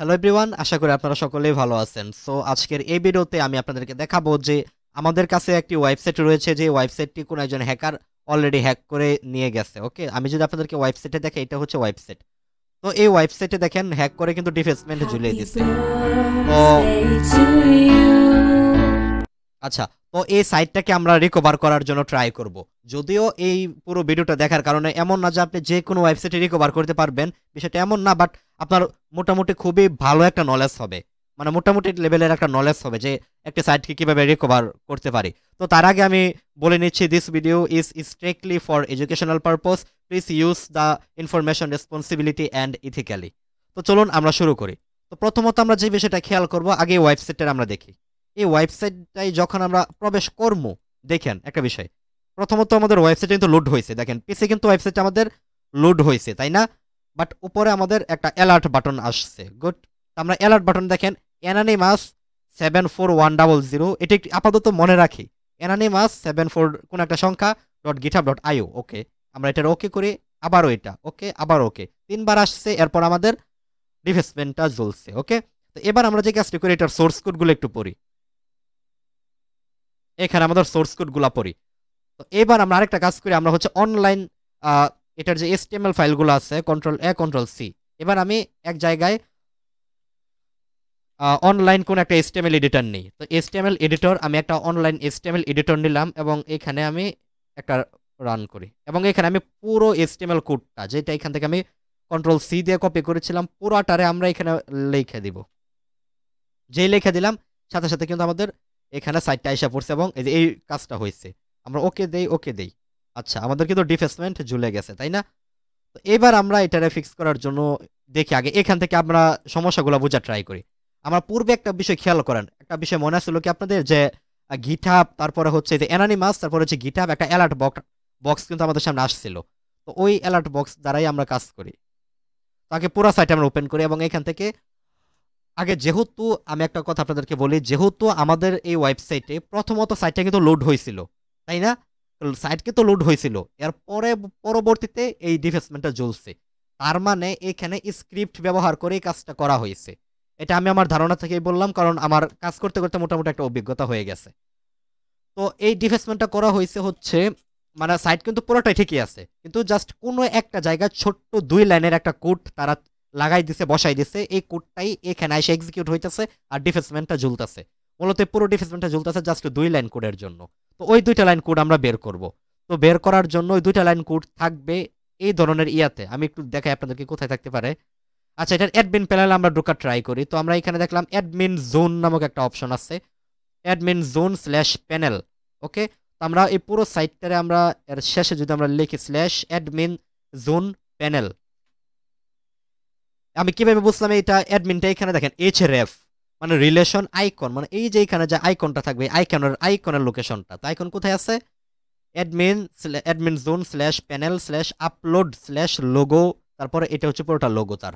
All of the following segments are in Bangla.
হ্যালো এভরিওয়ান, আশা করি আপনারা সকলেই ভালো আছেন। সো আজকের এই ভিডিওতে আমি আপনাদেরকে দেখাবো যে আমাদের কাছে একটি ওয়েবসাইট রয়েছে, যে ওয়েবসাইটটি কোনো একজন হ্যাকার অলরেডি হ্যাক করে নিয়ে গেছে। ওকে, আমি যদি আপনাদেরকে ওয়েবসাইটে দেখে, এটা হচ্ছে ওয়েবসাইট। তো এই ওয়েবসাইটে দেখেন হ্যাক করে কিন্তু ডিফেসমেন্ট ঝুলিয়ে Happy দিছে। তো birthday to you. আচ্ছা, তো এই সাইটটাকে আমরা রিকভার করার জন্য ট্রাই করব। যদিও এই পুরো ভিডিওটা দেখার কারণে এমন না যে আপনি যে কোনো ওয়েবসাইটে রিকভার করতে পারবেন, বিষয়টা এমন না, বাট আপনার মোটামুটি খুবই ভালো একটা নলেজ হবে, মানে মোটামুটি লেভেলের একটা নলেজ হবে যে একটা সাইটকে কিভাবে রিকভার করতে পারি। তো তার আগে আমি বলে নিচ্ছি, this video is strictly for educational purpose. Please use the information responsibility and ethically. তো চলুন আমরা শুরু করি। তো প্রথমত আমরা যে বিষয়টা খেয়াল করব, আগে ওয়েবসাইটটা আমরা দেখি। এই ওয়েবসাইটটাই যখন আমরা প্রবেশ করবো, দেখেন একটা বিষয়। প্রথমত আমাদের ওয়েবসাইট কিন্তু লোড হয়েছে, দেখেন পিসে কিন্তু ওয়েবসাইট আমাদের লোড হয়েছে, তাই না? বাট উপরে আমাদের একটা অ্যালার্ট বাটন আসছে। গুড। আমরা অ্যালার্ট বাটন দেখেন, অ্যানানিমাস 74100, এটি একটি আপাতত মনে রাখি। অ্যানানিমাস 74 কোন একটা সংখ্যা .github.io। ওকে, আমরা এটার ওকে করি, আবারও এটা ওকে, আবার ওকে, তিনবার আসছে। এরপর আমাদের রিফ্রেশমেন্টটা জ্বলছে। ওকে, তো এবার আমরা যে কাজটি করি, এটার সোর্স কোডগুলো একটু পড়ি। এখানে আমাদের সোর্স কোডগুলো পড়ি। তো এবার আমরা আরেকটা কাজ করি, আমরা হচ্ছে অনলাইন এটার যে HTML ফাইলগুলো আছে, কন্ট্রোল এ কন্ট্রোল সি। এবার আমি এক জায়গায় অনলাইন কোন একটা HTML এডিটর নেই। তো HTML এডিটর, আমি একটা অনলাইন HTML এডিটর নিলাম এবং এখানে আমি একটা রান করি, এবং এখানে আমি পুরো HTML কোডটা, যেটা এখান থেকে আমি কন্ট্রোল সি দিয়ে কপি করেছিলাম, পুরোটারে আমরা এখানে লিখে দিব। যেই লিখে দিলাম, সাথে সাথে কিন্তু আমাদের এখানে সাইটটা এসে পড়ছে এবং এই কাজটা হয়েছে। আমরা ওকে দেই, ওকে দেই। আচ্ছা, আমাদের কিন্তু ডিফেসমেন্ট ঝুলে গেছে, তাই না? তো এবার আমরা এটারে ফিক্স করার জন্য দেখি, আগে এখান থেকে আমরা সমস্যাগুলো বোঝা ট্রাই করি। আমরা পূর্বে একটা বিষয় খেয়াল করেন, একটা বিষয় মনে আসছিল কি আপনাদের, যে গিটহাব, তারপরে হচ্ছে যে অ্যানোনিমাস, তারপরে হচ্ছে গিটহাব, একটা অ্যালার্ট বক্স কিন্তু আমাদের সামনে আসছিল। তো ওই অ্যালার্ট বক্স দ্বারাই আমরা কাজ করি। তাকে পুরো সাইট আমরা ওপেন করি এবং এখান থেকে আগে, যেহেতু আমি একটা কথা আপনাদেরকে বলি, যেহেতু আমাদের এই ওয়েবসাইটে প্রথমত সাইটটা কিন্তু লোড হয়েছিল, তাই না? সাইট কিন্তু লোড হয়েছিল, এর পরে পরবর্তীতে এই ডিফেসমেন্টটা জ্বলছে। তার মানে এখানে স্ক্রিপ্ট ব্যবহার করে এই কাজটা করা হয়েছে। এটা আমি আমার ধারণা থেকেই বললাম, কারণ আমার কাজ করতে করতে মোটামুটি একটা অভিজ্ঞতা হয়ে গেছে। তো এই ডিফেসমেন্টটা করা হয়েছে হচ্ছে, মানে সাইট কিন্তু পুরোটাই ঠিকই আছে, কিন্তু জাস্ট কোনো একটা জায়গায় ছোট্ট 2 লাইনের একটা কোড তারা লাগাই দিছে, বসাই দিছে। এই কোডটাই এখানে এসে এক্সিকিউট হইতেছে আর ডিফেসমেন্টটা ঝুলতেছে। মূলত পুরো ডিফেসমেন্টটা ঝুলতেছে জাস্ট 2 লাইন কোডের জন্য। তো ওই 2টা লাইন কোড আমরা বের করব। তো বের করার জন্য ওই 2টা লাইন কোড থাকবে এই ধরনের ইয়াতে। আমি একটু দেখাই আপনাদেরকে কোথায় থাকতে পারে। আচ্ছা, এটার অ্যাডমিন প্যানেলে আমরা ঢোকার ট্রাই করি। তো আমরা এখানে দেখলাম অ্যাডমিন জোন নামক একটা অপশন আছে, অ্যাডমিন জোন স্ল্যাশ প্যানেল। ওকে, তো আমরা এই পুরো সাইটটারে আমরা এর শেষে যদি আমরা লিখি স্ল্যাশ অ্যাডমিন জোন প্যানেল। আমি কিভাবে বুঝলাম এটা অ্যাডমিনটা? এখানে দেখেন href, মানে রিলেশন আইকন, মানে এই যে এখানে যে আইকনটা থাকবে, আইকনের লোকেশনটা, তো আইকন কোথায় আছে? Admin admin zone slash panel slash upload slash logo, তারপরে এটা হচ্ছে পুরোটা লোগো তার।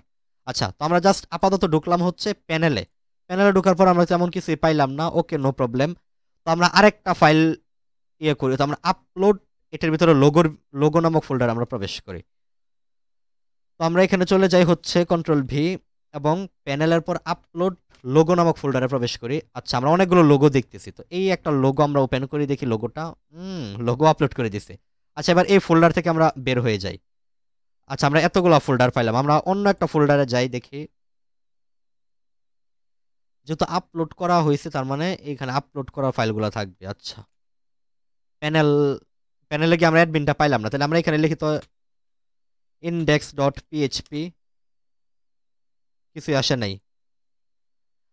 আচ্ছা, তো আমরা জাস্ট আপাতত ঢুকলাম হচ্ছে প্যানেলে। প্যানেলে ঢোকার পর আমরা তেমন কিছুই পাইলাম না। ওকে, নো প্রবলেম। তো আমরা আরেকটা ফাইল ইয়ে করি, তো আমরা আপলোড, এটার ভিতরে লোগো নামক ফোল্ডার আমরা প্রবেশ করি। তো আমরা এখানে চলে যাই হচ্ছে কন্ট্রোল ভি, এবং প্যানেলের পর আপলোড লোগো নামক ফোল্ডারে প্রবেশ করি। আচ্ছা, আমরা অনেকগুলো লোগো দেখতেছি, তো এই একটা লোগো আমরা ওপেন করি, দেখি লোগোটা লোগো আপলোড করে দিছে। আচ্ছা, এবার এই ফোল্ডার থেকে আমরা বের হয়ে যাই। আচ্ছা, আমরা এতগুলো ফোল্ডার পাইলাম, আমরা অন্য একটা ফোল্ডারে যাই, দেখি। যেহেতু আপলোড করা হয়েছে, তার মানে এখানে আপলোড করা ফাইলগুলো থাকবে। আচ্ছা, প্যানেল, প্যানেলে গিয়ে আমরা অ্যাডমিনটা পাইলাম না, তাহলে আমরা এখানে লিখি তো index.php, কিছুই আসে নাই।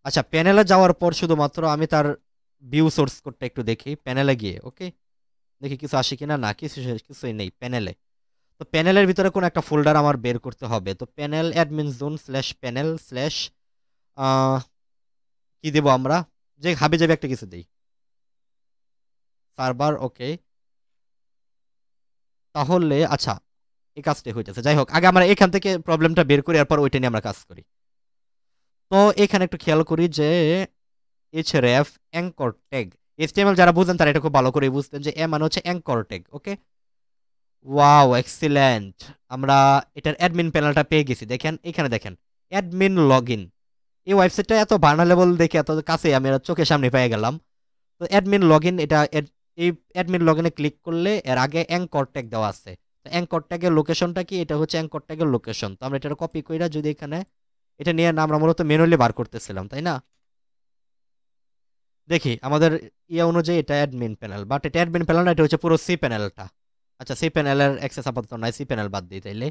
আচ্ছা, প্যানেলে যাওয়ার পর শুধুমাত্র আমি তার ভিউ সোর্স কোডটা একটু দেখি প্যানেলে গিয়ে। ওকে, দেখি কিছু আসে কিনা, না কিছুই নেই প্যানেলে। তো প্যানেলের ভিতরে কোন একটা ফোল্ডার আমার বের করতে হবে। তো panel admin zone slash panel slash কি দেবো আমরা, যে হাবি যাবে একটা কিছু দিই, সার্ভার। ওকে, তাহলে আচ্ছা, এই কাজটাই হইতেছে। যাই হোক, আগে আমরা এখান থেকে প্রবলেমটা বের করি, এরপর ওইটা নিয়ে আমরা কাজ করি। তো এখানে একটু খেয়াল করি যে href অ্যাঙ্কর ট্যাগ, HTML যারা বুঝেন তারা এটা খুব ভালো করে বুঝতেন যে মানে হচ্ছে অ্যাঙ্কর ট্যাগ। ওকে, ওয়াও, এক্সিলেন্ট। আমরা এটার অ্যাডমিন প্যানেলটা পেয়ে গেছি। দেখেন এখানে, দেখেন অ্যাডমিন লগইন। এই ওয়েবসাইটটা এত ভার্নালেবল দেখে এত কাছে আমি চোখের সামনে পেয়ে গেলাম। তো অ্যাডমিন লগইন এটা এই অ্যাডমিন লগইনে ক্লিক করলে এর আগে অ্যাঙ্কর ট্যাগ দেওয়া আছে। তো অ্যাঙ্কর ট্যাগের লোকেশনটা কি? এটা হচ্ছে অ্যাঙ্কর ট্যাগের লোকেশন। তো আমরা এটা কপি কইরা যদি এখানে এটা নিয়ে না আমরা মূলত ম্যানুয়ালি বার করতেছিলাম, তাই না? দেখি আমাদের অনুযায়ী এটা অ্যাডমিন প্যানেল, বাট এটা অ্যাডমিন প্যানেল না, এটা হচ্ছে পুরো সি প্যানেলটা। আচ্ছা, সি প্যানেলের অ্যাক্সেস আপাতত নাই, সি প্যানেল বাদ দিই তাইলে।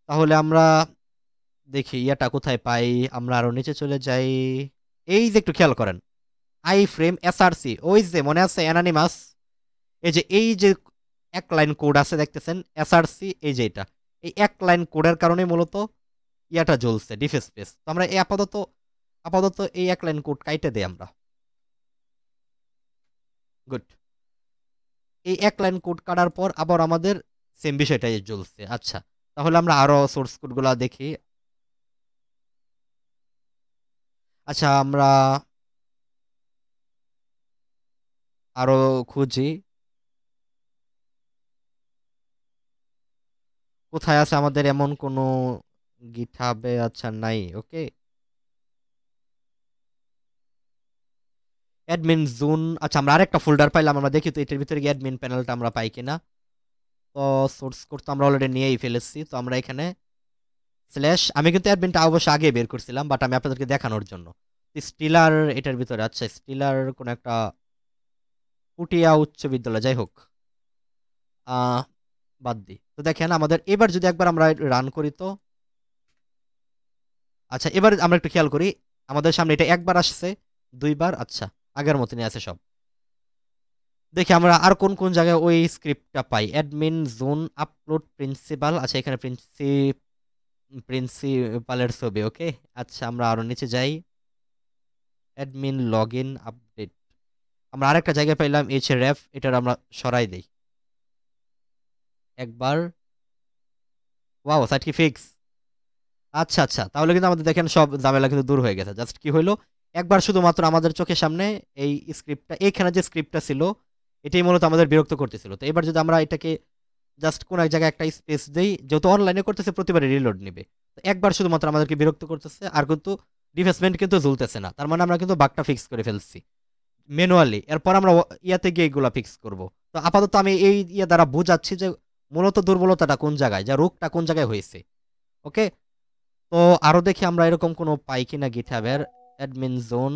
তাহলে আমরা দেখি ইয়াটা কোথায় পাই। আমরা আরো নিচে চলে যাই। এই যে একটু খেয়াল করেন, আই ফ্রেম এসআরসি, ওই যে মনে আছে অ্যানানিমাস, এই যে এক লাইন কোড আছে দেখতেছেন এসআরসি, এই যে এটা এই এক লাইন কোডের কারণে মূলত ইয়াটা জ্বলছে ডিফেন্স স্পেস। তো আমরা এই আপাতত এই এক লাইন কোড কাইটে দেই আমরা। গুড। এই এক লাইন কোড কাটার পর আবার আমাদের সেম বিষয়টাই জ্বলছে। আচ্ছা, তাহলে আমরা আরো সোর্স কোডগুলা দেখি। আচ্ছা, আমরা আরো খুঁজি কোথায় আছে আমাদের এমন কোনো গিটহাবে। আচ্ছা, নাই। ওকে, অ্যাডমিন জোন। আচ্ছা, আমরা আরেকটা ফোল্ডার পাইলাম, আমরা দেখি তো এটার ভিতরে গিয়ে অ্যাডমিন প্যানেলটা আমরা পাই কিনা। তো সোর্স কোড তো আমরা অলরেডি নিয়েই ফেলেছি। তো আমরা এখানে স্ল্যাশ, আমি কিন্তু অ্যাডমিনটা অবশ্য আগে বের করছিলাম, বাট আমি আপনাদেরকে দেখানোর জন্য। স্টিলার এটার ভিতরে, আচ্ছা স্টিলার কোন একটা পুটিয়া উচ্চ বিদ্যালয়, যাই হোক বাদ দিই। তো দেখেন আমাদের এবার যদি একবার আমরা রান করি তো, আচ্ছা এবার আমরা একটু খেয়াল করি, আমাদের সামনে এটা একবার আসছে, দুইবার, আচ্ছা আগের মতনই আছে সব। দেখি আমরা আর কোন কোন জায়গায় ওই স্ক্রিপ্টটা পাই। অ্যাডমিন জোন আপলোড প্রিন্সিপাল, আচ্ছা এখানে প্রিন্সিপালের ছবি। ওকে, আচ্ছা আমরা আরো নিচে যাই। অ্যাডমিন লগইন আপডেট, আমরা আরেকটা জায়গায় পাইলাম href, এটার আমরা সরাই দেই একবার। ওয়াও, সাইট কি ফিক্স। আচ্ছা আচ্ছা, তাহলে কিন্তু আমাদের দেখেন সব ঝামেলা কিন্তু দূর হয়ে গেছে। জাস্ট কি হইলো, একবার শুধুমাত্র আমাদের চোখের সামনে এই স্ক্রিপ্টটা, এইখানে যে স্ক্রিপ্টটা ছিল এটাই মূলত আমাদের বিরক্ত করতেছিল। তো এবার যদি আমরা এটাকে জাস্ট কোন এক জায়গায় একটা স্পেস দেই, যেহেতু অনলাইনে করতেছে প্রতিবারই রিলোড নেবে, তো একবার শুধুমাত্র আমাদেরকে বিরক্ত করতেছে, আর কিন্তু ডিফেসমেন্ট কিন্তু ঝুলতেছে না। তার মানে আমরা কিন্তু বাগটা ফিক্স করে ফেলছি ম্যানুয়ালি। এরপর আমরা ইয়াতে গিয়ে এগুলা ফিক্স করব। তো আপাতত আমি এই ইয়া দ্বারা বোঝাচ্ছি যে মূলত দুর্বলতাটা কোন জায়গায়, যা রোগটা কোন জায়গায় হয়েছে। ওকে, তো আরো দেখি আমরা এরকম কোনো পাই কিনা গিটহাবের অ্যাডমিন জোন।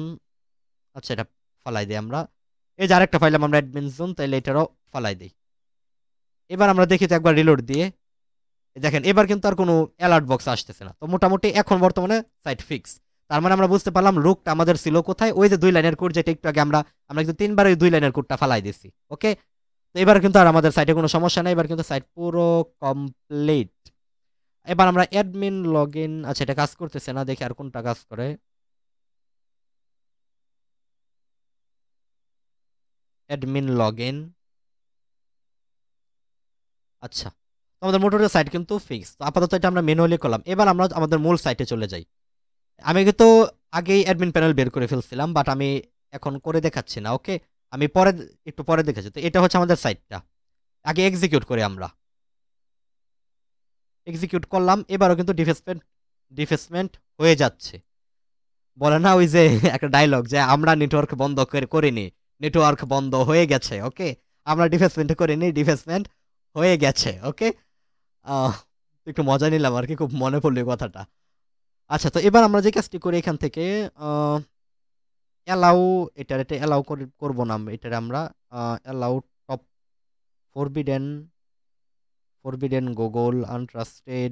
আচ্ছা, এটা ফালাই দিই আমরা। এই যে আরেকটা পাইলাম আমরা অ্যাডমিন জোন, তাইলে এটারও ফালাই দিই। এবার আমরা দেখি তো একবার রিলোড দিয়ে, দেখেন এবার কিন্তু আর কোনো অ্যালার্ট বক্স আসতেছে না। তো মোটামুটি এখন বর্তমানে সাইট ফিক্স। তার মানে আমরা বুঝতে পারলাম রোগটা আমাদের ছিল কোথায়, ওই যে 2 লাইনের কোড যেটা একটু আগে আমরা কিন্তু 3বার ওই 2 লাইনের কোডটা ফালাই দিছি। ওকে, তো এবার কিন্তু আর আমাদের সাইটে কোনো সমস্যা নাই, এবার কিন্তু সাইট পুরো কমপ্লিট। এবার আমরা অ্যাডমিন লগইন, আচ্ছা এটা কাজ করতেছে না, দেখি আর কোনটা কাজ করে। অ্যাডমিন লগইন, আচ্ছা আমাদের মোটরের সাইট কিন্তু ফিক্স। তো আপাতত এটা আমরা ম্যানুয়ালি করলাম। এবার আমরা আমাদের মূল সাইটে চলে যাই। আমি কিন্তু আগেই অ্যাডমিন প্যানেল বের করে ফেলছিলাম, বাট আমি এখন করে দেখাচ্ছি না। ওকে, আমি পরে একটু পরে দেখাচ্ছি। তো এটা হচ্ছে আমাদের সাইটটা, আগে এক্সিকিউট করে আমরা এক্সিকিউট করলাম। এবারও কিন্তু ডিফেসমেন্ট হয়ে যাচ্ছে। বলে না ওই যে একটা ডায়লগ, যে আমরা নেটওয়ার্ক বন্ধ করিনি, নেটওয়ার্ক বন্ধ হয়ে গেছে। ওকে, আমরা ডিফেসমেন্ট করিনি, ডিফেসমেন্ট হয়ে গেছে। ওকে, একটু মজা নিলাম আর কি, খুব মনে পড়লো এই কথাটা। আচ্ছা, তো এবার আমরা যে কাজটি করি এখান থেকে অ্যালাউ, এটা অ্যালাউ করবো না, এটা আমরা allow top forbidden Google untrusted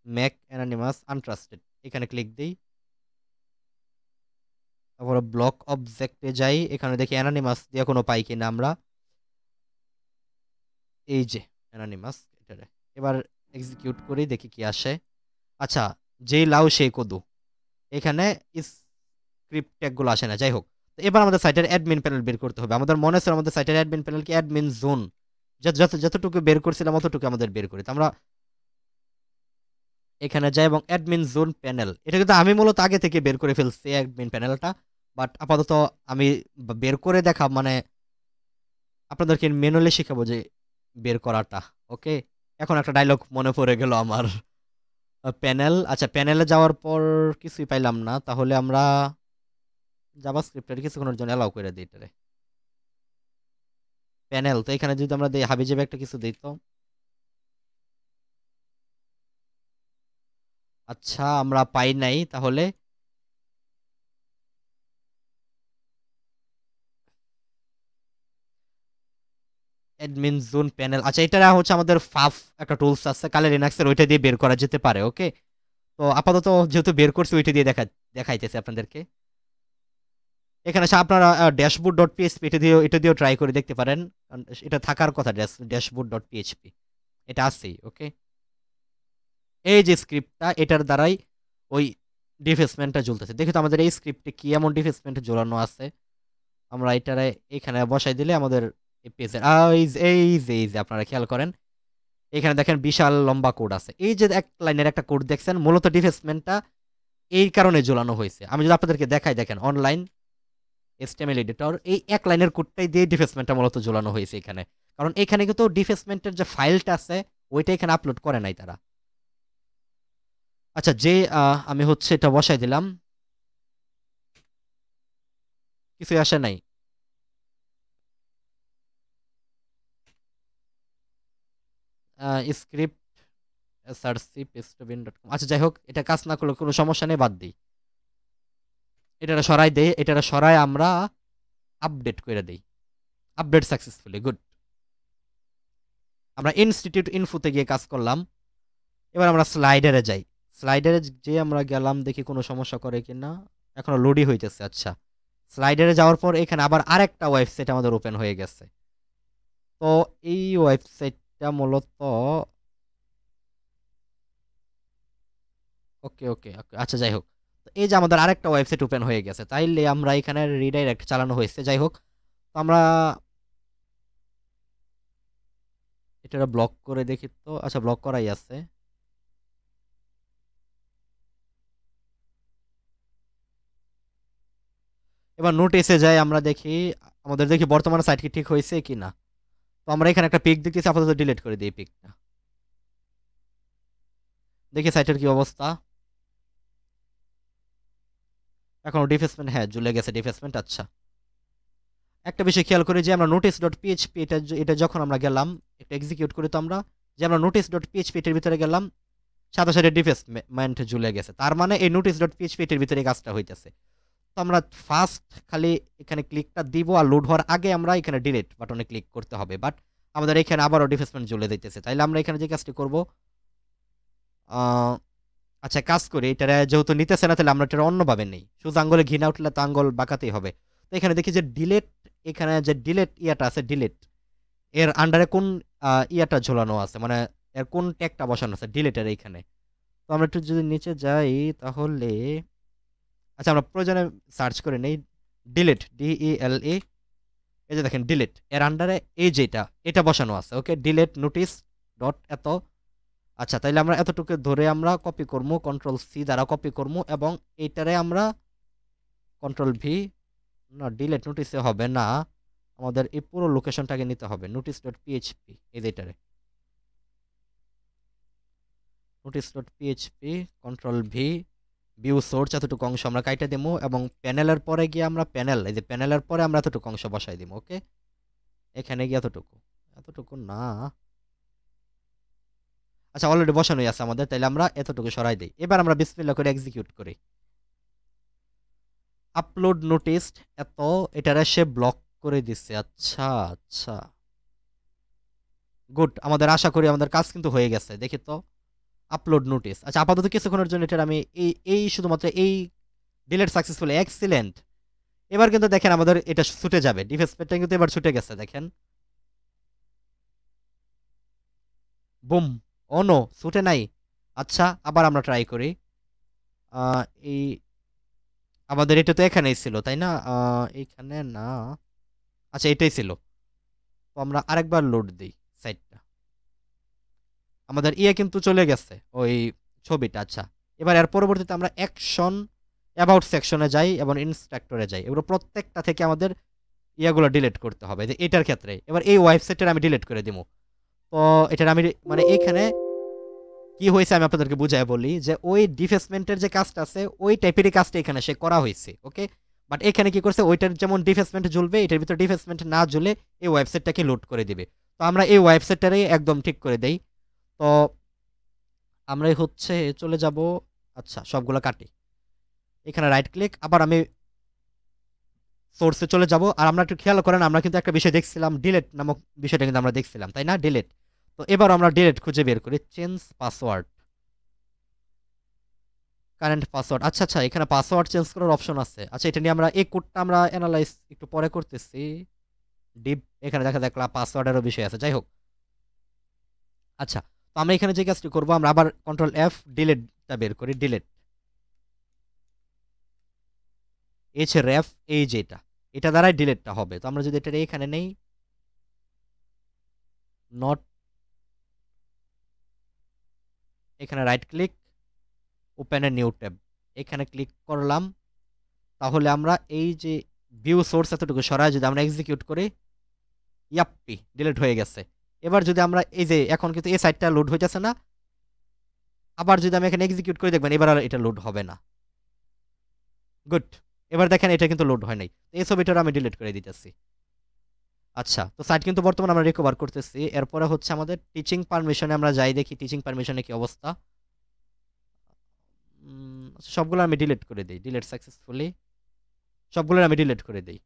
Mac anonymous untrusted, এখানে ক্লিক দিই। তারপরে ব্লক অবজেক্টে যাই, এখানে দেখি অ্যানোনিমাস দিয়ে কোনো পাই কিনা আমরা। এই যে অ্যানোনিমাস, এটা এবার এক্সিকিউট করি, দেখি কি আসে। আচ্ছা, যেই লাউ সেই কদু, এখানে স্ক্রিপ্ট ট্যাগগুলো আসে না। যাই হোক, তো এবার আমাদের সাইটের অ্যাডমিন প্যানেল বের করতে হবে। আমাদের মনে আছে আমাদের সাইটের অ্যাডমিন প্যানেল কি অ্যাডমিন জোন, যতটুকু বের করছিলাম অতটুকু আমাদের বের করি। তো আমরা এখানে যাই এবং অ্যাডমিন জোন প্যানেল, এটা কিন্তু আমি মূলত আগে থেকে বের করে ফেলছি অ্যাডমিন প্যানেলটা, বাট আপাতত আমি বের করে দেখা মানে আপনাদেরকে ম্যানুয়ালি শেখাবো যে বের করাটা। ওকে, এখন একটা ডায়লগ মনে পড়ে গেল আমার। প্যানেল, আচ্ছা প্যানেলে যাওয়ার পর কিছুই পাইলাম না, তাহলে আমরা জাভাস্ক্রিপ্টের কিছুক্ষণের জন্য অ্যালাউ করে দিই এটারে। প্যানেল তো এখানে যদি আমরা দিই হাবিজাবি একটা কিছু দিই তো, আচ্ছা আমরা পাই নাই তাহলে। অ্যাডমিন জোন প্যানেল, আচ্ছা এটা হচ্ছে আমাদের ফাফ একটা টুলস আছে কালে লিনাক্সের, ওইটা দিয়ে বের করা যেতে পারে। ওকে, তো আপাতত যেহেতু বের করছি ওইটা দিয়ে দেখাইতেছে আপনাদেরকে। এখানে এসে আপনারা ড্যাশবোর্ড ডট পিএইচপি এটা দিয়েও ট্রাই করে দেখতে পারেন, কারণ এটা থাকার কথা ড্যাশবোর্ড ডট পিএইচপি, এটা আছেই। ওকে, এই যে স্ক্রিপ্টটা এটার দ্বারাই ওই ডিফেসমেন্টটা ঝুলতেছে। দেখি তো আমাদের এই স্ক্রিপ্টে কি এমন ডিফেসমেন্ট ঝোলানো আছে। আমরা এটারে এখানে বসাই দিলে আমাদের এই পেজের এই যে আপনারা খেয়াল করেন এখানে দেখেন বিশাল লম্বা কোড আছে। এই যে এক লাইনের একটা কোড দেখছেন, মূলত ডিফেসমেন্টটা এই কারণে ঝোলানো হয়েছে। আমি যদি আপনাদেরকে দেখাই, দেখেন অনলাইন HTML এডিটর, এই এক লাইনের কোডটাই দিয়ে ডিফেসমেন্টটা মূলত ঝোলানো হয়েছে এখানে। কারণ এখানে কিন্তু ডিফেসমেন্টের যে ফাইলটা আছে ওইটা এখানে আপলোড করে নাই তারা। আচ্ছা যে আমি হচ্ছে এটা বসাই দিলাম, কিছুই আসে নাই। স্ক্রিপ্ট src.pastebin.com, আচ্ছা যাই হোক, এটা কাজ না করলে কোনো সমস্যা নেই, বাদ দিই। এটা সরাই দেই, এটা সরাই আমরা আপডেট করে দেই। Update successfully, good. আমরা ইনস্টিটিউট ইনফোতে গিয়ে কাজ করলাম। এবার আমরা স্লাইডারে যাই। স্লাইডারে যে আমরা গেলাম, দেখি কোনো সমস্যা করে কিনা। এখনো লোডই হইতেছে। আচ্ছা, স্লাইডারে যাওয়ার পর এখানে আবার আরেকটা ওয়েবসাইট আমাদের ওপেন হয়ে গেছে। তো এই ওয়েবসাইটটা মূলত ওকে ওকে ওকে, আচ্ছা যাই হোক, তো এই যে আমাদের আরেকটা ওয়েবসাইট ওপেন হয়ে গেছে, তাইলে আমরা এখানে রিডাইরেক্ট চালানো হয়েছে। যাই হোক, তো আমরা এটা ব্লক করে দেখি তো। আচ্ছা ব্লক করাই আছে। এবার নোটিসে যাই, আমরা দেখি আমাদের দেখি বর্তমানে সাইট কি ঠিক হয়েছে কি না। তো আমরা এখানে একটা পিক দেখতেছি, আপাতত ডিলিট করে দিই পিকটা। দেখি সাইটের কি অবস্থা। এখনো ডিফেসমেন্ট, হ্যাঁ ঝুলে গেছে ডিফেসমেন্ট। আচ্ছা, একটা বিষয় খেয়াল করি যে আমরা নোটিস ডট পিএইচপি এটা যখন আমরা গেলাম একটা এক্সিকিউট করি, তো আমরা যে আমরা নোটিস ডট পিএইচপি এটার ভিতরে গেলাম, সাথে সাথে ডিফেসমেন্ট ঝুলে গেছে। তার মানে এই নোটিস ডট পিএইচপি এটার ভিতরে কাজটা হইতেছে। তো আমরা ফার্স্ট খালি এখানে ক্লিকটা দিব, আর লোড হওয়ার আগে আমরা এখানে ডিলিট বাটনে ক্লিক করতে হবে। বাট আমাদের এখানে আবারও ডিফেসমেন্ট ঝুলে দিতেছে, তাইলে আমরা এখানে যে কাজটি করব, আচ্ছা কাজ করি, এটা যেহেতু নিতেছে না তাহলে আমরা এটা অন্যভাবে নেই। শুধু আঙ্গুলে ঘি না উঠলে তো আঙ্গুল বাঁকাতেই হবে। তো এখানে দেখি যে ডিলেট, এখানে যে ডিলেট ইয়াটা আছে, ডিলেট এর আন্ডারে কোন ইয়াটা ঝোলানো আছে, মানে এর কোন ট্যাগটা বসানো আছে ডিলেটের এইখানে। তো আমরা একটু যদি নিচে যাই তাহলে, আচ্ছা আমরা প্রয়োজনে সার্চ করে নেই ডিলেট, DELE, এই যে দেখেন ডিলেট এর আন্ডারে এই যেটা এটা বসানো আছে। ওকে, ডিলেট নোটিস ডট এত। আচ্ছা তাইলে আমরা এতটুকু ধরে আমরা কপি করবো, কন্ট্রোল-C দ্বারা কপি করবো, এবং এইটারে আমরা কন্ট্রোল-V, না ডিলেট নোটিসে হবে না, আমাদের এই পুরো লোকেশনটাকে নিতে হবে, নোটিস ডট পিএইচপি, এই যেটারে notice dot PHP, control V, view source, এতটুকু অংশ আমরা কাইটে দেবো, এবং প্যানেলের পরে গিয়ে আমরা প্যানেল, এই যে প্যানেলের পরে আমরা এতটুকু অংশ বসাই দিব। ওকে, এখানে গিয়ে এতটুকু, এতটুকু না, আচ্ছা অলরেডি বসানোই আছে আমাদের, তাইলে আমরা এতটুকু সরাই দিই। এবার আমরা বিসমিল্লাহ করে এক্সিকিউট করি। আপলোড নোটিস এত, এটারে সে ব্লক করে দিচ্ছে। আচ্ছা আচ্ছা, গুড, আমাদের আশা করি আমাদের কাজ কিন্তু হয়ে গেছে। দেখি তো আপলোড নোটিস। আচ্ছা আপাতত কিছুক্ষণের জন্য এটা আমি এই শুধুমাত্র এই ডিলেট সাকসেসফুল, এক্সিলেন্ট। এবার কিন্তু দেখেন আমাদের এটা ছুটে যাবে, ডিফেসমেন্টটা কিন্তু এবার ছুটে গেছে, দেখেন বুম। ও নো, ছুটে নাই। আচ্ছা আবার আমরা ট্রাই করি। এই আমাদের এটা তো এখানেই ছিল তাই না, এইখানে না, আচ্ছা এটাই ছিল। তো আমরা আরেকবার লোড দিই সাইটটা, আমাদের কিন্তু চলে গেছে ওই ছবিটা। আচ্ছা এবার এর পরবর্তীতে আমরা অ্যাকশন অ্যাবাউট সেকশনে যাই এবং ইনস্ট্রাক্টরে যাই, এগুলো প্রত্যেকটা থেকে আমাদের ইয়াগুলো ডিলিট করতে হবে। যে এটার ক্ষেত্রে এবার এই ওয়েবসাইটের আমি ডিলিট করে দিব। তো এটার আমি মানে এইখানে কি হয়েছে আমি আপনাদেরকে বুঝাই বলি যে ওই ডিফেসমেন্টের যে কাজটা আছে ওই টাইপেরই কাজটা এখানে সে করা হয়েছে, ওকে। বাট এখানে কি করছে, ওইটার যেমন ডিফেসমেন্ট জ্বলবে এটার ভিতরে ডিফেসমেন্ট না জ্বলে এই ওয়েবসাইটটাকে লোড করে দিবে। তো আমরা এই ওয়েবসাইটটারই একদম ঠিক করে দেই। তো আমরা হচ্ছে চলে যাব, আচ্ছা সবগুলো কাটি, এখানে রাইট ক্লিক, আবার আমি সোর্সে চলে যাব। আর আমরা একটু খেয়াল করেন আমরা কিন্তু একটা বিষয় দেখছিলাম, ডিলেট নামক বিষয়টা কিন্তু আমরা দেখছিলাম, তাই না, ডিলেট। তো এবার আমরা ডিলেট খুঁজে বের করি, চেঞ্জ পাসওয়ার্ড, কারেন্ট পাসওয়ার্ড, আচ্ছা আচ্ছা এখানে পাসওয়ার্ড চেঞ্জ করার অপশন আছে। আচ্ছা এটা নিয়ে আমরা এই কোডটা আমরা অ্যানালাইজ একটু পরে করতেছি, ডিপ এখানে দেখা দেখলাম পাসওয়ার্ডেরও বিষয় আছে, যাই হোক। আচ্ছা তো আমরা এখানে যে কাজটি করবো, আমরা আবার কন্ট্রোল এফ ডিলেটটা বের করি, ডিলেট এইচ রেফ, এই যেটা এটা দ্বারাই ডিলেটটা হবে। তো আমরা যদি এটা এখানে নেই, নট, এখানে right click, open a new tab, এখানে ক্লিক করলাম। তাহলে আমরা এই যে ভিউ সোর্স এতটুকু সরাই যদি আমরা এক্সিকিউট করি, ইয়াপ্পি ডিলিট হয়ে গেছে। এবার যদি আমরা এই যে এখন কিন্তু এই সাইটটা লোড হইতেছে না, আবার যদি আমি এখানে এক্সিকিউট করে দেখবেন এবার আর এটা লোড হবে না। গুড, এবার দেখেন এটা কিন্তু লোড হয় নাই, এই ছবিটা আমি ডিলিট করে দিতেছি। আচ্ছা তো সাইট কিন্তু বর্তমানে আমরা রিকভার করতেছি। এরপরে হচ্ছে আমাদের টিচিং পারমিশনে আমরা যাই, দেখি টিচিং পারমিশনে কি অবস্থা। সবগুলো আমি ডিলিট করে দিই, ডিলিট সাকসেসফুলি, সবগুলো আমি ডিলিট করে দিই।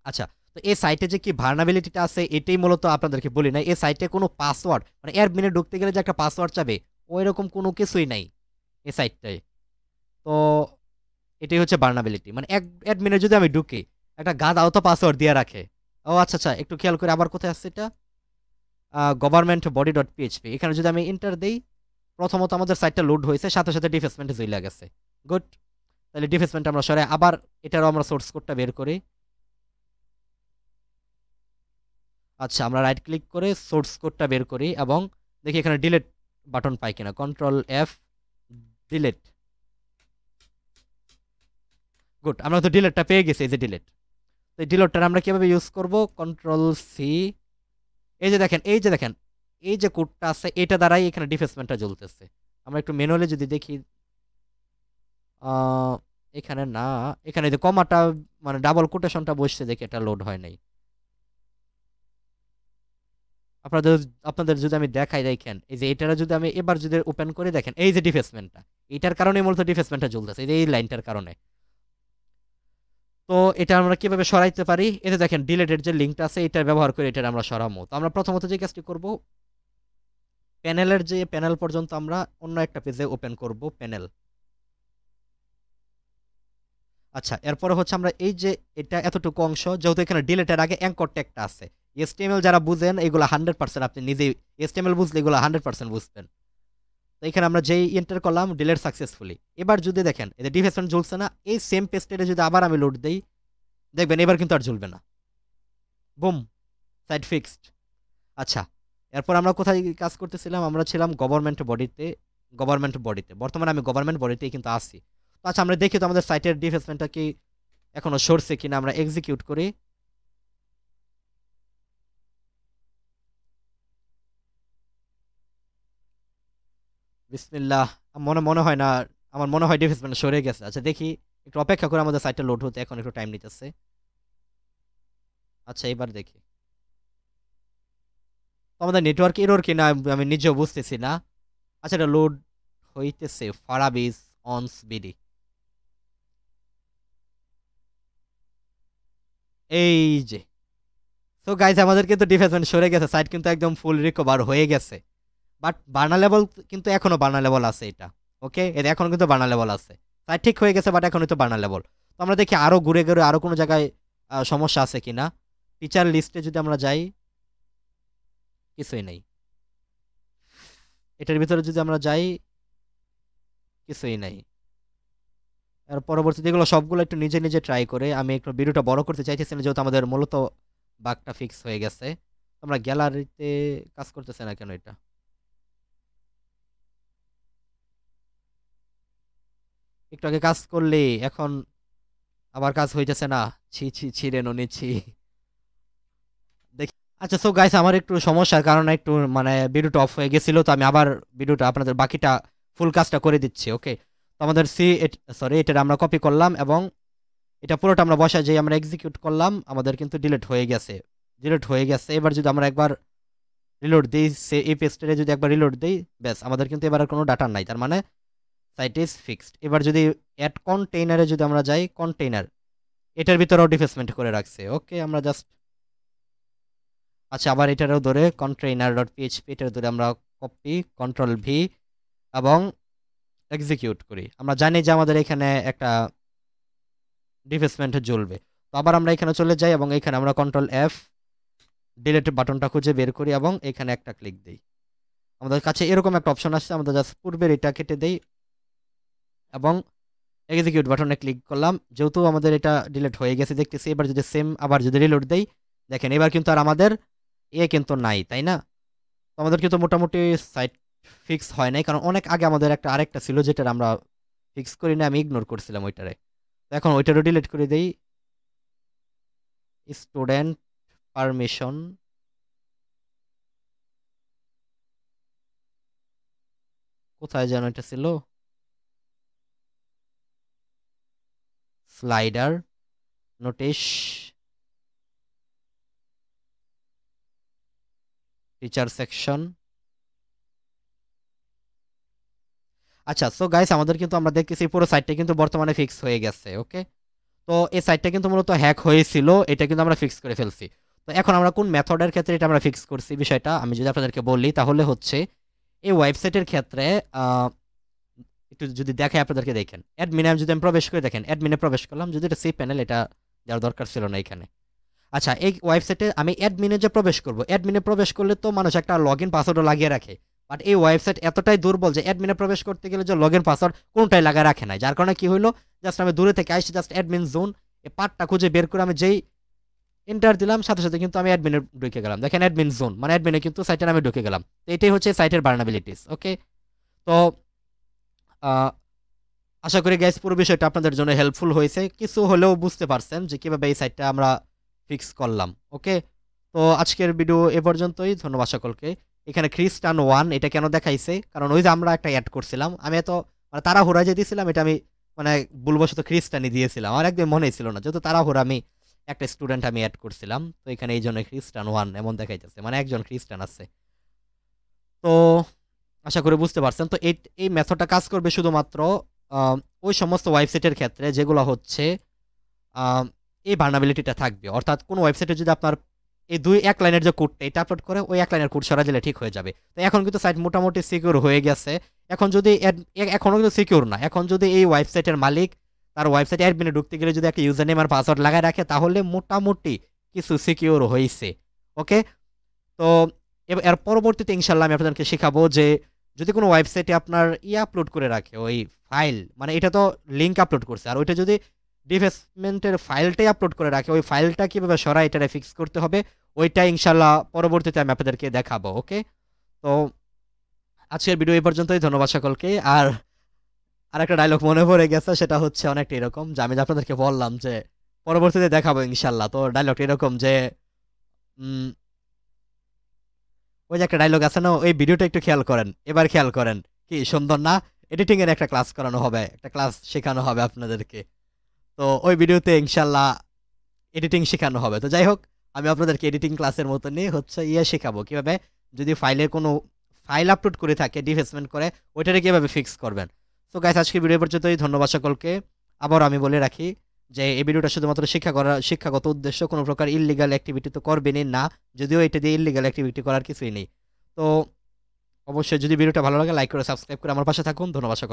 আচ্ছা তো এই সাইটে যে কি ভার্নাবিলিটিটা আছে এটাই মূলত আপনাদেরকে বলি না, এই সাইটে কোনো পাসওয়ার্ড মানে অ্যাডমিনে ঢুকতে গেলে যে একটা পাসওয়ার্ড চাবে ওই রকম কোনো কিছুই নাই এই সাইটটায়। তো এটাই হচ্ছে ভার্নাবিলিটি, মানে এক অ্যাডমিনে যদি আমি ঢুকি একটা গাদাও তো পাসওয়ার্ড দিয়ে রাখে। ও আচ্ছা আচ্ছা একটু খেয়াল করে, আবার কোথায় আসছে এটা, গভর্নমেন্ট বডি ডট পিএইচপি, এখানে যদি আমি এন্টার দিই প্রথমত আমাদের সাইটটা লোড হয়েছে, সাথে সাথে ডিফেসমেন্টে চলে গেছে। গুড, তাহলে ডিফেসমেন্ট আমরা সরাই, আবার এটারও আমরা সোর্স কোডটা বের করি। আচ্ছা আমরা রাইট ক্লিক করে সোর্স কোডটা বের করি এবং দেখি এখানে ডিলিট বাটন পাই কিনা, কন্ট্রোল এফ ডিলিট, গুড আমরা তো ডিলিটটা পেয়ে গেছি, এই যে ডিলিট। তো এই ডিলিটটা আমরা কিভাবে ইউজ করব, কন্ট্রোল সি, এই যে দেখেন এই যে দেখেন এই যে কোডটা আছে এটা দ্বারাই এখানে ডিফেসমেন্টটা জ্বলতেছে। আমরা একটু ম্যানুয়ালি যদি দেখি, এখানে না, এখানে যে কমাটা মানে ডাবল কোটেশনটা বসছে দেখি এটা লোড হয় নাই। আপনাদের আপনাদের যদি আমি দেখাই, দেখেন এই যে এটারা যদি আমি এবার যদি ওপেন করে দেখেন এই যে ডিফেসমেন্টটা, এটার কারণে মূলত ডিফেসমেন্টটা জ্বলতেছে, এই যে এই লাইনটার কারণে। তো এটা আমরা কিভাবে সরাইতে পারি, এতে দেখেন ডিলেটের যে লিঙ্কটা আছে এটা ব্যবহার করে এটা আমরা সরাবো। তো আমরা প্রথমত যে কাজটি করব, প্যানেলের যে প্যানেল পর্যন্ত আমরা অন্য একটা পেজে ওপেন করব প্যানেল। আচ্ছা এরপরে হচ্ছে আমরা এই যে এটা এতটুকু অংশ, যেহেতু এখানে ডিলেটের আগে অ্যাঙ্কর ট্যাগটা আছে, এসটিএমএল যারা বুঝেন এগুলো 100% আপনি নিজেই এসটিএমএল বুঝলে এগুলো 100% বুঝবেন। তো এখানে আমরা যেই এন্টার করলাম ডিলেট সাকসেসফুলি। এবার যদি দেখেন এই যে ডিফেসমেন্ট জ্বলছে না, এই সেম পেজটা যদি আবার আমি লোড দেই দেখবেন এবার কিন্তু আর জ্বলবে না, বুম, সাইট ফিক্সড। আচ্ছা এরপর আমরা কোথায় কাজ করতেছিলাম, আমরা ছিলাম গভর্নমেন্ট বডিতে, বর্তমানে আমি গভর্নমেন্ট বডিতেই কিন্তু আছি। তো আচ্ছা আমরা দেখি তো আমাদের সাইটের ডিফেসমেন্টটা কি এখনো সরছে কিনা, আমরা এক্সিকিউট করি। বিসমিল্লাহ, মনে মনে হয় না, আমার মনে হয় ডিফেসমেন্ট সরে গেছে। আচ্ছা দেখি, একটু অপেক্ষা করে, আমাদের সাইটটা লোড হতে এখন একটু টাইম নিতেছে। আচ্ছা এবার দেখি তো আমাদের নেটওয়ার্ক এরর কিনা আমি নিজেও বুঝতেছি না। আচ্ছা এটা লোড হইতেছে, ফারাবিজ অনস বিডি, এই যে। তো গাইজ আমাদের কিন্তু ডিফেসমেন্ট সরে গেছে, সাইট কিন্তু একদম ফুল রিকভার হয়ে গেছে। বাট বার্নার লেভেল কিন্তু এখনো বার্নার লেভেল আছে এটা, ওকে এটা এখনো কিন্তু বার্নার লেভেল আছে, সাইট ঠিক হয়ে গেছে বাট এখনো তো বার্নার লেভেল। তো আমরা দেখি আরো ঘুরে ঘুরে আরো কোনো জায়গায় সমস্যা আছে কিনা। টিচার লিস্টে যদি আমরা যাই কিছুই নেই, এটার ভিতরে যদি আমরা যাই কিছুই নাই। আর পরবর্তীতে এগুলো সবগুলো একটু নিজে নিজে ট্রাই করে, আমি একটু ভিডিওটা বড় করতে চাইতেছি না যেহেতু আমাদের মূলত বাগটা ফিক্স হয়ে গেছে। আমরা গ্যালারিতে কাজ করতেছে না কেন এটা, একটু আগে কাজ করলে এখন আবার কাজ হইতেছে না, ছি ছি ছি রে ননি ছি। দেখি আচ্ছা, সো গাইস আমার একটু সমস্যার কারণে একটু মানে ভিডিওটা অফ হয়ে গেছিল, তো আমি আবার ভিডিওটা আপনাদের বাকিটা ফুল কাজটা করে দিচ্ছি। ওকে, তো আমাদের সরি এটা আমরা কপি করলাম এবং এটা পুরোটা আমরা বসায় যে আমরা এক্সিকিউট করলাম, আমাদের কিন্তু ডিলিট হয়ে গেছে। এবার যদি আমরা একবার রিলোড দিই, এই পেজটারে যদি একবার রিলোড দিই, ব্যাস আমাদের কিন্তু এবার আর কোনো ডাটা নাই, তার মানে সাইট ইজ ফিক্সড। এবার যদি অ্যাড কন্টেইনারে যদি আমরা যাই, কন্টেইনার এটার ভিতরেও ডিফেসমেন্ট করে রাখছে। ওকে, আমরা জাস্ট আচ্ছা আবার এটারও ধরে কন্টেইনার ডট পিএইচপি এটার ধরে আমরা কপি কন্ট্রোল ভি এবং এক্সিকিউট করি। আমরা জানি যে আমাদের এখানে একটা ডিফেসমেন্ট জ্বলবে। তো আবার আমরা এখানে চলে যাই এবং এখানে আমরা কন্ট্রোল এফ ডিলিট বাটনটা খুঁজে বের করি এবং এখানে একটা ক্লিক দিই। আমাদের কাছে এরকম একটা অপশন আসছে, আমরা জাস্ট পূর্বের এটা কেটে দেই এবং এক্সিকিউট বাটনে ক্লিক করলাম। যেহেতু আমাদের এটা ডিলিট হয়ে গেছে দেখতেছি, এবার যদি সেম আবার যদি রিলোড দেই, দেখেন এবার কিন্তু আর আমাদের কিন্তু নাই, তাই না? তো আমাদের কিন্তু মোটামুটি সাইট ফিক্স হয় নাই, কারণ অনেক আগে আমাদের আরেকটা ছিল যেটা আমরা ফিক্স করি না, আমি ইগনোর করছিলাম ওইটারে। তো এখন ওইটারও ডিলিট করে দেই। স্টুডেন্ট পারমিশন, কোথায় যেন এটা ছিল, স্লাইডার নোটিশ টিচার সেকশন। আচ্ছা, সো গাইস আমাদের কিন্তু আমরা দেখতেছি পুরো সাইটটা কিন্তু বর্তমানে ফিক্স হয়ে গেছে। ওকে, তো এই সাইটটা কিন্তু মূলত হ্যাক হয়েছিল, এটা কিন্তু আমরা ফিক্স করে ফেলছি। তো এখন আমরা কোন মেথডের ক্ষেত্রে এটা আমরা ফিক্স করছি বিষয়টা আমি যদি আপনাদেরকে বলি, তাহলে হচ্ছে এই ওয়েবসাইটের ক্ষেত্রে একটু যদি দেখাই আপনাদেরকে, দেখেন অ্যাডমিনে যদি আমি প্রবেশ করে, দেখেন অ্যাডমিনে প্রবেশ করলাম, যদি এটা সি প্যানেল, এটা যাওয়ার দরকার ছিল না এখানে। আচ্ছা, এই ওয়েবসাইটে আমি অ্যাডমিনে যে প্রবেশ করব, অ্যাডমিনে প্রবেশ করলে তো মানুষ একটা লগ ইন পাসওয়ার্ডও লাগিয়ে রাখে, বাট এই ওয়েবসাইট এতটাই দুর্বল যে অ্যাডমিনে প্রবেশ করতে গেলে যে লগ ইন পাসওয়ার্ড কোনটাই লাগিয়ে রাখে নাই, যার কারণে কি হলো, জাস্ট আমি দূরে থেকে আসছি, জাস্ট অ্যাডমিন জোন এই পার্টটা খুঁজে বের করে আমি যেই এন্টার দিলাম, সাথে সাথে কিন্তু আমি অ্যাডমিনে ঢুকে গেলাম। দেখেন অ্যাডমিন জোন মানে অ্যাডমিনে কিন্তু সাইটের আমি ঢুকে গেলাম। তো এটাই হচ্ছে সাইটের ভালনারেবিলিটিস। ওকে, তো আশা করি গাইস পুরো বিষয়টা আপনাদের জন্য হেল্পফুল হয়েছে, কিছু হলেও বুঝতে পারছেন যে কিভাবে এই সাইটটা আমরা ফিক্স করলাম। ওকে, তো আজকের ভিডিও এ পর্যন্তই, ধন্যবাদ সকলকে। এখানে খ্রিস্টান 1 এটা কেন দেখাইছে, কারণ ওই যে আমরা একটা অ্যাড করছিলাম, আমি এত মানে তাড়াহুড়া যে দিয়েছিলাম, এটা আমি মানে ভুলবশত খ্রিস্টানই দিয়েছিলাম, আমার একদম মনেই ছিল না, যেহেতু তাড়াহুড়া আমি একটা স্টুডেন্ট আমি অ্যাড করছিলাম, তো এখানে এই জন্য খ্রিস্টান 1 এমন দেখাইতেছে, মানে একজন খ্রিস্টান আছে। তো আশা করি বুঝতে পারছেন। তো এই এই মেথডটা কাজ করবে শুধুমাত্র ওই সমস্ত ওয়েবসাইটের ক্ষেত্রে যেগুলো হচ্ছে এই ভালনারেবিলিটিটা থাকবে, অর্থাৎ কোনো ওয়েবসাইটে যদি আপনার এই এক লাইনের যে কোডটা এটা আপলোড করে, ওই এক লাইনের কোড সরা দিলে ঠিক হয়ে যাবে। তো এখন কিন্তু সাইট মোটামুটি সিকিউর হয়ে গেছে। এখন যদি এখনও কিন্তু সিকিউর না, এখন যদি এই ওয়েবসাইটের মালিক তার ওয়েবসাইট অ্যাডমিনে ঢুকতে গেলে যদি একটা ইউজার নেম আর পাসওয়ার্ড লাগায় রাখে, তাহলে মোটামুটি কিছু সিকিউর হয়েছে। ওকে, তো এর পরবর্তীতে ইনশাল্লাহ আমি আপনাদেরকে শেখাবো যে যদি কোনো ওয়েবসাইটে আপনার আপলোড করে রাখে ওই ফাইল, মানে এটা তো লিঙ্ক আপলোড করছে, আর ওইটা যদি ডিভেসমেন্টের ফাইলটাই আপলোড করে রাখে, ওই ফাইলটা কীভাবে সরাই এটা ফিক্স করতে হবে, ওইটা ইনশাল্লাহ পরবর্তীতে আমি আপনাদেরকে দেখাবো। ওকে, তো আজকের ভিডিও এই পর্যন্তই, ধন্যবাদ সকলকে। আর আরেকটা ডায়লগ মনে পড়ে গেছে, সেটা হচ্ছে অনেকটা এরকম যে আমি আপনাদেরকে বললাম যে পরবর্তীতে দেখাবো ইনশাল্লাহ, তো ডায়লগটা এরকম যে ওই যে একটা ডায়লগ আছে না, ওই ভিডিওটা একটু খেয়াল করেন, এবার খেয়াল করেন, কি সুন্দর না? এডিটিং এর একটা ক্লাস করানো হবে, একটা ক্লাস শেখানো হবে আপনাদেরকে, তো ওই ভিডিওতে ইনশাল্লাহ এডিটিং শেখানো হবে। তো যাই হোক, আমি আপনাদেরকে এডিটিং ক্লাসের মতনই হচ্ছে শেখাবো কিভাবে যদি ফাইলে কোনো ফাইল আপলোড করে থাকে ডিফেসমেন্ট করে, ওইটারে কিভাবে ফিক্স করবেন। তো গাইস আজকে ভিডিও পর্যন্তই, ধন্যবাদ সকলকে। আবার আমি বলে রাখি যে এই ভিডিওটা শুধুমাত্র শিক্ষাগত উদ্দেশ্য, কোনো প্রকার ইললিগাল অ্যাক্টিভিটি তো করবেনই না, যদিও এটা দিয়ে ইললিগাল অ্যাক্টিভিটি করার কিছুই নেই। তো অবশ্যই যদি ভিডিওটা ভালো লাগে লাইক করে সাবস্ক্রাইব করে আমার পাশে থাকুন। ধন্যবাদ সকলকে।